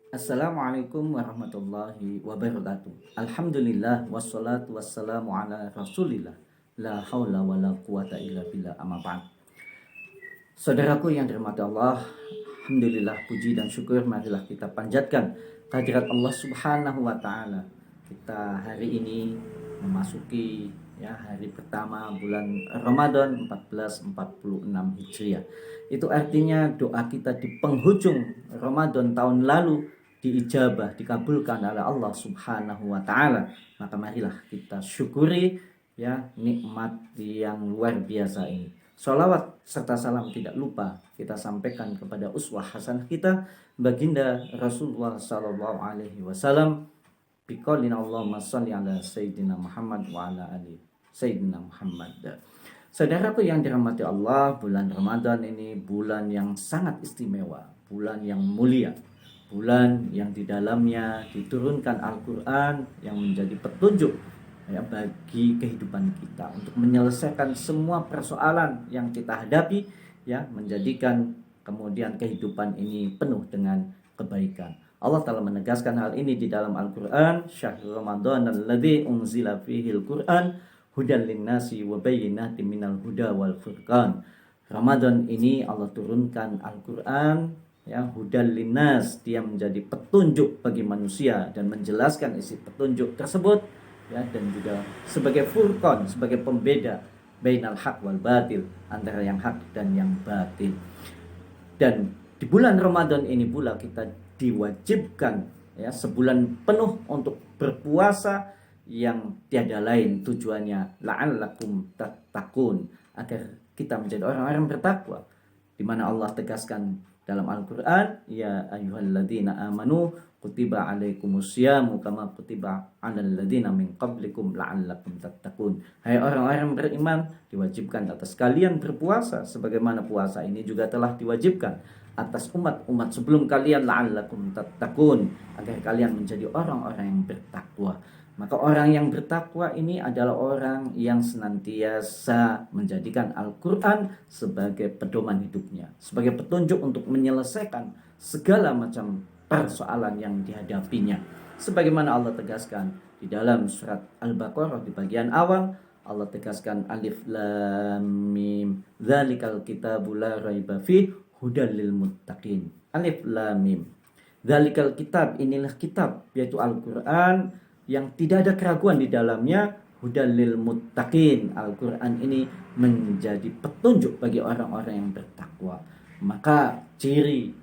Assalamualaikum warahmatullahi wabarakatuh. Alhamdulillah wassalatu wassalamu ala Rasulillah. La haula wala quwata illa billah amma ba'd. Saudaraku yang dirahmati Allah, alhamdulillah puji dan syukur marilah kita panjatkan kehadirat Allah Subhanahu wa taala. Kita hari ini memasuki hari pertama bulan Ramadan 1446 Hijriah. Itu artinya doa kita di penghujung Ramadan tahun lalu diijabah, dikabulkan oleh Allah Subhanahu wa taala. Maka marilah kita syukuri nikmat yang luar biasa ini. Sholawat serta salam tidak lupa kita sampaikan kepada uswah hasanah kita baginda Rasulullah sallallahu alaihi wasallam biqaulin Allahumma shalli ala sayyidina Muhammad wa ala ali sayyidina Muhammad. Saudaraku yang dirahmati Allah, bulan Ramadan ini bulan yang sangat istimewa, bulan yang mulia, bulan yang di dalamnya diturunkan Al-Qur'an yang menjadi petunjuk bagi kehidupan kita untuk menyelesaikan semua persoalan yang kita hadapi, menjadikan kemudian kehidupan ini penuh dengan kebaikan. Allah telah menegaskan hal ini di dalam Al-Qur'an, syahrul ramadan alladzi unzila fihil Qur'an hudan linnasi wa bayyinatin minal huda wal furqan. Ramadan ini Allah turunkan Al-Qur'an, hudan linnas, dia menjadi petunjuk bagi manusia dan menjelaskan isi petunjuk tersebut, dan juga sebagai furqan, sebagai pembeda bainal haq wal batil, antara yang hak dan yang batil. Dan di bulan Ramadan ini pula kita diwajibkan sebulan penuh untuk berpuasa yang tiada lain tujuannya la'allakum tattaqun, agar kita menjadi orang-orang bertakwa, di mana Allah tegaskan dalam Al-Qur'an, ya ayyuhalladzina amanu kutiba alaikumusyamu kama kutiba alal ladzina min qablikum la'allakum tattaqun. Hai orang-orang beriman, diwajibkan atas kalian berpuasa sebagaimana puasa ini juga telah diwajibkan atas umat-umat sebelum kalian la'allakum tattaqun, agar kalian menjadi orang-orang yang bertakwa. Maka orang yang bertakwa ini adalah orang yang senantiasa menjadikan Al-Qur'an sebagai pedoman hidupnya, sebagai petunjuk untuk menyelesaikan segala macam persoalan yang dihadapinya. Sebagaimana Allah tegaskan di dalam surat Al-Baqarah di bagian awal, Allah tegaskan alif lam mim dzalikal kitabu la raiba fi hudal lil muttaqin. Alif lam mim. Dzalikal kitab, inilah kitab, yaitu Al-Qur'an yang tidak ada keraguan di dalamnya, hudal lil muttaqin. Al-Qur'an ini menjadi petunjuk bagi orang-orang yang bertakwa. Maka ciri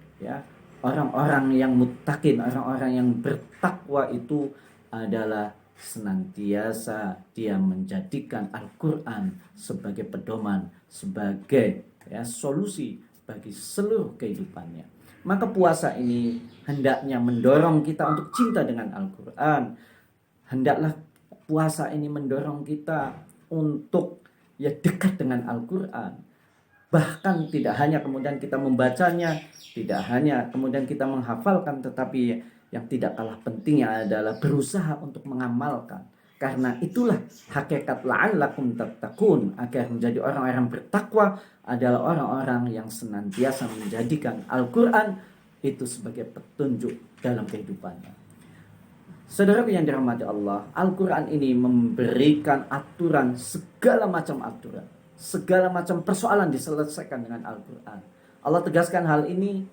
orang-orang yang muttaqin, orang-orang yang bertakwa itu adalah senantiasa dia menjadikan Al-Qur'an sebagai pedoman, sebagai solusi bagi seluruh kehidupannya. Maka puasa ini hendaknya mendorong kita untuk cinta dengan Al-Qur'an. Hendaklah puasa ini mendorong kita untuk dekat dengan Al-Qur'an. Bahkan tidak hanya kemudian kita membacanya, tidak hanya kemudian kita menghafalkan, tetapi yang tidak kalah pentingnya adalah berusaha untuk mengamalkan. Karena itulah hakikat la'allakum tattaqun, agar menjadi orang-orang bertakwa adalah orang-orang yang senantiasa menjadikan Al-Qur'an itu sebagai petunjuk dalam kehidupannya. Saudara yang dirahmati Allah, Al-Qur'an ini memberikan aturan, segala macam aturan, segala macam persoalan diselesaikan dengan Al-Qur'an. Allah tegaskan hal ini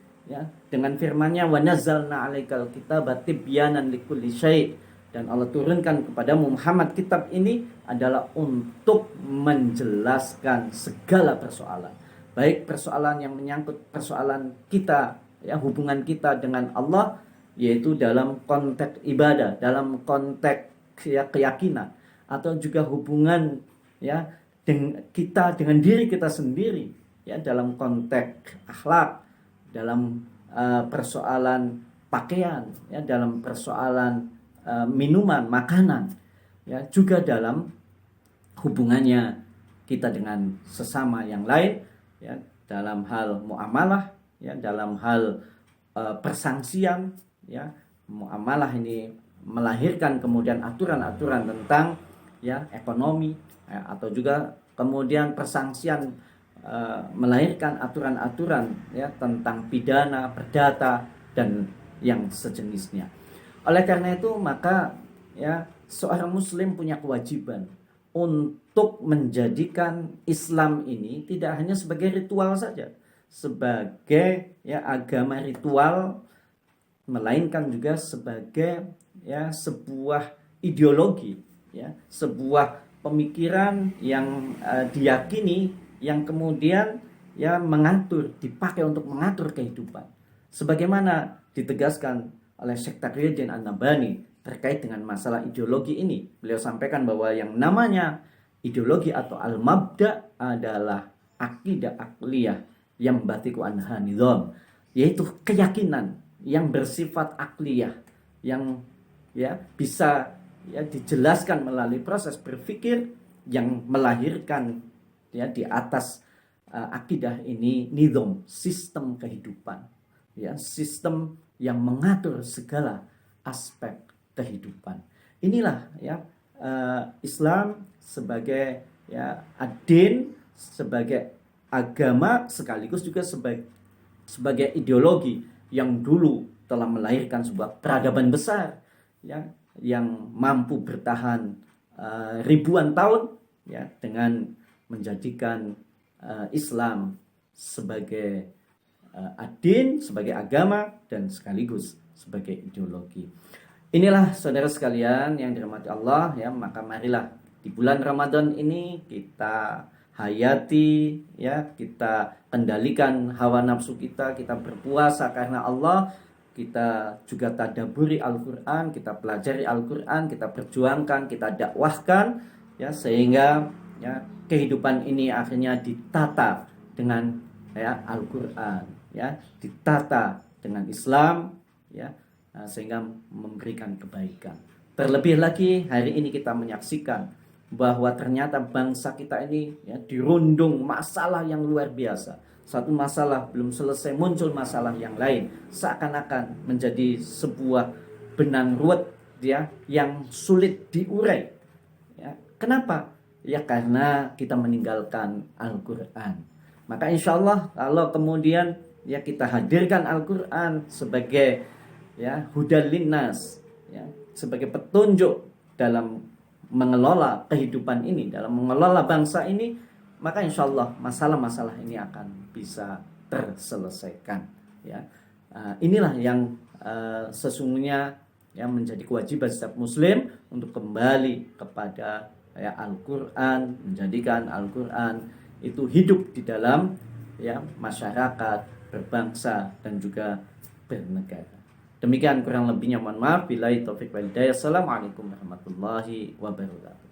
dengan firman-Nya, wa nazzalna 'alaikal kitaba tibyanan likulli syai', dan Allah turunkan kepada Muhammad kitab ini adalah untuk menjelaskan segala persoalan, baik persoalan yang menyangkut persoalan kita, hubungan kita dengan Allah, yaitu dalam konteks ibadah, dalam konteks keyakinan, atau juga hubungan kita dengan diri kita sendiri, dalam konteks akhlak, dalam persoalan pakaian, dalam persoalan minuman, makanan, juga dalam hubungannya kita dengan sesama yang lain, dalam hal muamalah, dalam hal persangsian. Muamalah ini melahirkan kemudian aturan-aturan tentang ekonomi, atau juga kemudian persangsian melahirkan aturan-aturan tentang pidana, perdata, dan yang sejenisnya. Oleh karena itu maka ya seorang muslim punya kewajiban untuk menjadikan Islam ini tidak hanya sebagai ritual saja, sebagai ya agama ritual, melainkan juga sebagai ya sebuah ideologi, ya sebuah pemikiran yang diyakini, yang kemudian ya dipakai untuk mengatur kehidupan. Sebagaimana ditegaskan oleh Syekh Taqiyuddin An-Nabhani terkait dengan masalah ideologi ini. Beliau sampaikan bahwa yang namanya ideologi atau al-mabda adalah akidah akliyah yang batiku anha nizam, yaitu keyakinan yang bersifat akliyah, yang ya bisa ya dijelaskan melalui proses berpikir yang melahirkan ya di atas akidah ini nizam, sistem kehidupan, ya sistem yang mengatur segala aspek kehidupan. Inilah ya Islam sebagai ya ad-din, sebagai agama sekaligus juga sebagai ideologi yang dulu telah melahirkan sebuah peradaban besar ya yang mampu bertahan ribuan tahun ya dengan menjadikan Islam sebagai ad-din, sebagai agama, dan sekaligus sebagai ideologi. Inilah saudara sekalian yang dirahmati Allah ya, maka marilah di bulan Ramadan ini kita hayati ya, kita kendalikan hawa nafsu kita berpuasa karena Allah, kita juga tadabburi Al-Qur'an, kita pelajari Al-Qur'an, kita perjuangkan, kita dakwahkan ya, sehingga ya kehidupan ini akhirnya ditata dengan ya Al-Qur'an, ya ditata dengan Islam ya, sehingga memberikan kebaikan. Terlebih lagi hari ini kita menyaksikan bahwa ternyata bangsa kita ini ya dirundung masalah yang luar biasa. Satu masalah belum selesai, muncul masalah yang lain, seakan-akan menjadi sebuah benang ruwet ya yang sulit diurai. Ya, kenapa? Ya karena kita meninggalkan Al-Qur'an. Maka insya Allah kalau kemudian ya kita hadirkan Al-Qur'an sebagai ya hudal linnas, ya sebagai petunjuk dalam mengelola kehidupan ini, dalam mengelola bangsa ini, maka insya Allah masalah-masalah ini akan bisa terselesaikan ya. Inilah yang sesungguhnya yang menjadi kewajiban setiap muslim untuk kembali kepada ya Al-Qur'an, menjadikan Al-Qur'an itu hidup di dalam ya masyarakat, berbangsa, dan juga bernegara. Demikian kurang lebihnya, mohon maaf. Billahi taufiq wal hidayah. Assalamualaikum warahmatullahi wabarakatuh.